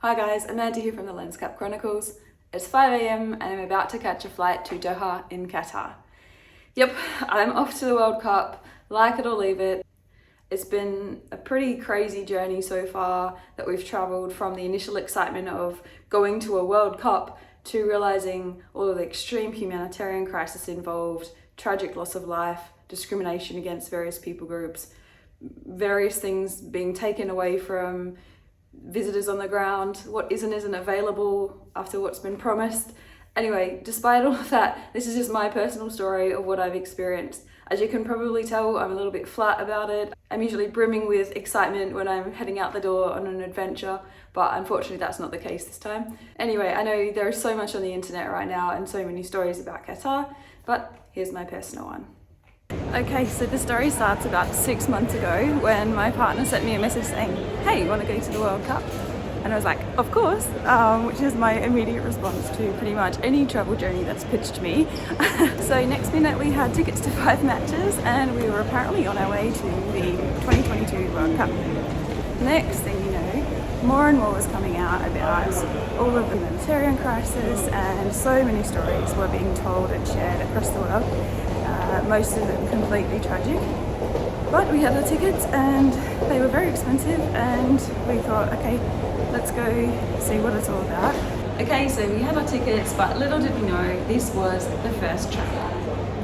Hi guys, Amanda here from the Lenscap Chronicles. It's 5 a.m. and I'm about to catch a flight to Doha in Qatar. Yep, I'm off to the World Cup, like it or leave it. It's been a pretty crazy journey so far that we've travelled from the initial excitement of going to a World Cup to realising all of the extreme humanitarian crisis involved, tragic loss of life, discrimination against various people groups, various things being taken away from visitors on the ground, what isn't available after what's been promised. Anyway, despite all of that, this is just my personal story of what I've experienced. As you can probably tell, I'm a little bit flat about it. I'm usually brimming with excitement when I'm heading out the door on an adventure, but unfortunately that's not the case this time. Anyway, I know there is so much on the internet right now and so many stories about Qatar, but here's my personal one. Okay, so the story starts about 6 months ago when my partner sent me a message saying, hey, you want to go to the World Cup? And I was like, of course, which is my immediate response to pretty much any travel journey that's pitched to me. So next minute we had tickets to 5 matches and we were apparently on our way to the 2022 World Cup. Next thing you know, more and more was coming out about all of the humanitarian crisis, and so many stories were being told and shared across the world. Most of them completely tragic, but we had our tickets and they were very expensive, and we thought, okay, let's go see what it's all about. Okay, so we had our tickets, but little did we know this was the first track.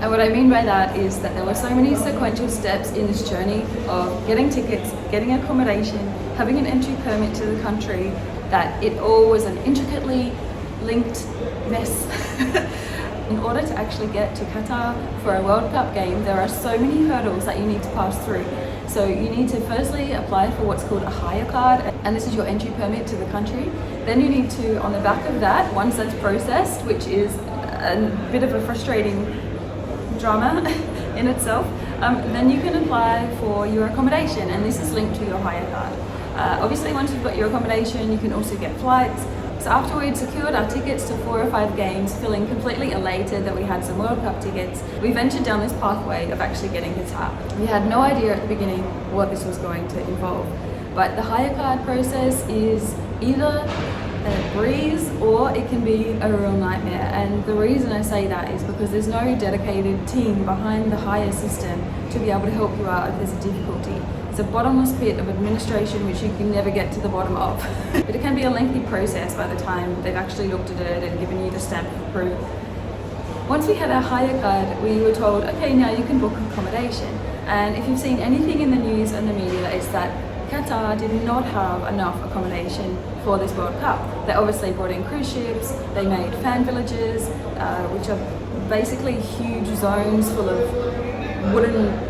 And what I mean by that is that there were so many sequential steps in this journey of getting tickets, getting accommodation, having an entry permit to the country, that it all was an intricately linked mess. In order to actually get to Qatar for a World Cup game, there are so many hurdles that you need to pass through. So you need to firstly apply for what's called a hire card, and this is your entry permit to the country. Then you need to, on the back of that, once that's processed, which is a bit of a frustrating drama in itself, then you can apply for your accommodation, and this is linked to your hire card. Obviously, once you've got your accommodation, you can also get flights. So after we'd secured our tickets to 4 or 5 games, feeling completely elated that we had some World Cup tickets, we ventured down this pathway of actually getting Qatar. We had no idea at the beginning what this was going to involve, but the hire card process is either a breeze or it can be a real nightmare. And the reason I say that is because there's no dedicated team behind the hire system to be able to help you out if there's a difficulty. It's a bottomless pit of administration which you can never get to the bottom of. But it can be a lengthy process by the time they've actually looked at it and given you the stamp of approval. Once we had our hire card, we were told, okay, now you can book accommodation. And if you've seen anything in the news and the media, it's that Qatar did not have enough accommodation for this World Cup. They obviously brought in cruise ships, they made fan villages, which are basically huge zones full of wooden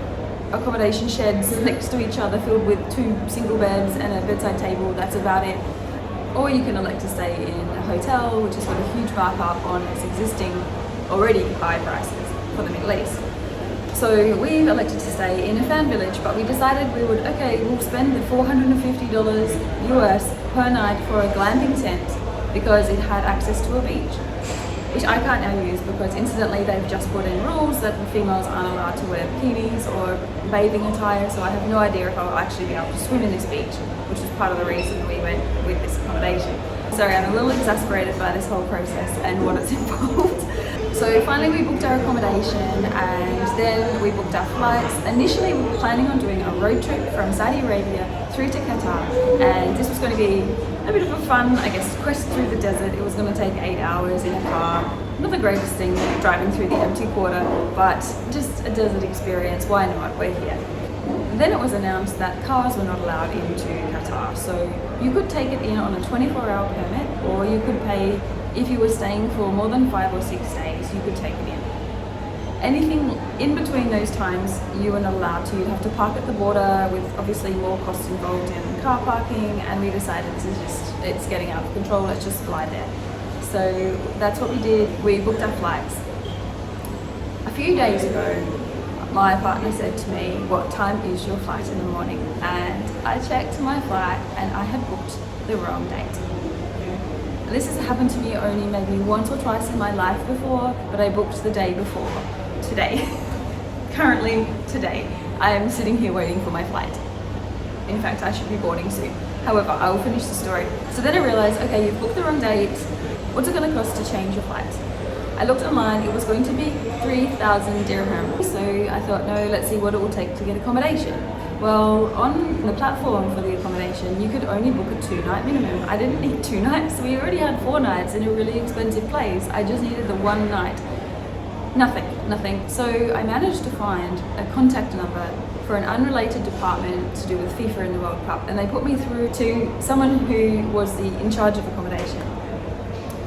accommodation sheds next to each other filled with 2 single beds and a bedside table. That's about it. Or you can elect to stay in a hotel, which has got a huge markup on its existing already high prices for the Middle East. So we elected to stay in a fan village, but we decided we'll spend the $450 US per night for a glamping tent because it had access to a beach, which I can't now use because incidentally they've just put in rules that the females aren't allowed to wear bikinis or bathing attire, so I have no idea if I'll actually be able to swim in this beach, which is part of the reason we went with this accommodation. Sorry, I'm a little exasperated by this whole process and what it's involved. So finally we booked our accommodation and then we booked our flights. Initially we were planning on doing a road trip from Saudi Arabia through to Qatar, and this was going to be a bit of a fun, quest through the desert. It was going to take 8 hours in a car. Not the greatest thing driving through the empty quarter, but just a desert experience. Why not? We're here. Then it was announced that cars were not allowed into Qatar. So you could take it in on a 24-hour permit, or you could pay, if you were staying for more than 5 or 6 days, you could take it in. Anything in between those times, you were not allowed to. You'd have to park at the border with obviously more costs involved in car parking, and we decided it's getting out of control, let's just fly there. So that's what we did. We booked our flights. A few days ago, my partner said to me, what time is your flight in the morning? And I checked my flight and I had booked the wrong date. This has happened to me only maybe once or twice in my life before, but I booked the day before. Today. Currently, today. I am sitting here waiting for my flight. In fact, I should be boarding soon. However, I will finish the story. So then I realized, okay, you've booked the wrong date. What's it going to cost to change your flight? I looked online, it was going to be 3,000 dirham. So I thought, no, let's see what it will take to get accommodation. Well, on the platform for the accommodation, you could only book a 2-night minimum. I didn't need 2 nights. We already had 4 nights in a really expensive place. I just needed the 1 night. Nothing. So I managed to find a contact number for an unrelated department to do with FIFA and the World Cup. And they put me through to someone who was in charge of accommodation.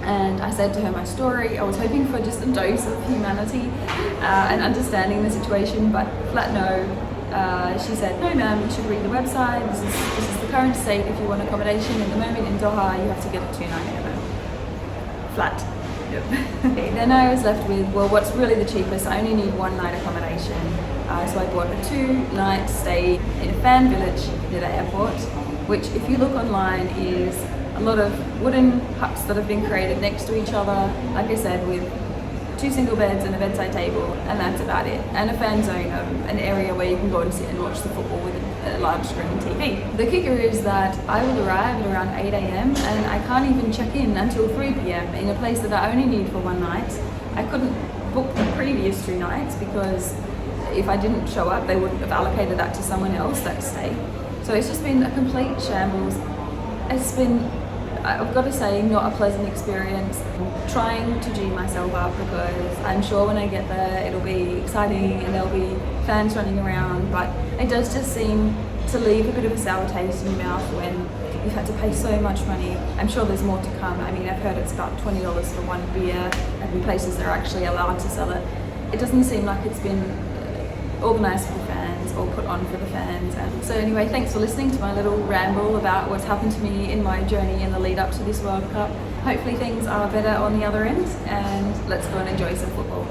And I said to her my story. I was hoping for just a dose of humanity and understanding the situation, but flat no. She said, no ma'am, you should read the website. This is the current state. If you want accommodation at the moment in Doha, you have to get a 2-night minimum. Flat. Yep. Okay, then I was left with, well, what's really the cheapest? I only need 1 night accommodation. So I bought a 2-night stay in a fan village near the airport, which if you look online is a lot of wooden huts that have been created next to each other, like I said, with 2 single beds and a bedside table, and that's about it. And a fan zone, an area where you can go and sit and watch the football with a large screen TV. The kicker is that I will arrive at around 8 a.m. and I can't even check in until 3 p.m. in a place that I only need for 1 night. I couldn't book the previous 2 nights because if I didn't show up, they would have allocated that to someone else that stay. So it's just been a complete shambles. It's been, I've got to say, not a pleasant experience. I'm trying to G myself up because I'm sure when I get there it'll be exciting and there'll be fans running around, but it does just seem to leave a bit of a sour taste in your mouth when you've had to pay so much money. I'm sure there's more to come. I mean, I've heard it's about $20 for 1 beer, and in places that are actually allowed to sell it. It doesn't seem like it's been organised for the fans or put on for the fans. And so anyway, thanks for listening to my little ramble about what's happened to me in my journey in the lead up to this World Cup. Hopefully things are better on the other end, and let's go and enjoy some football.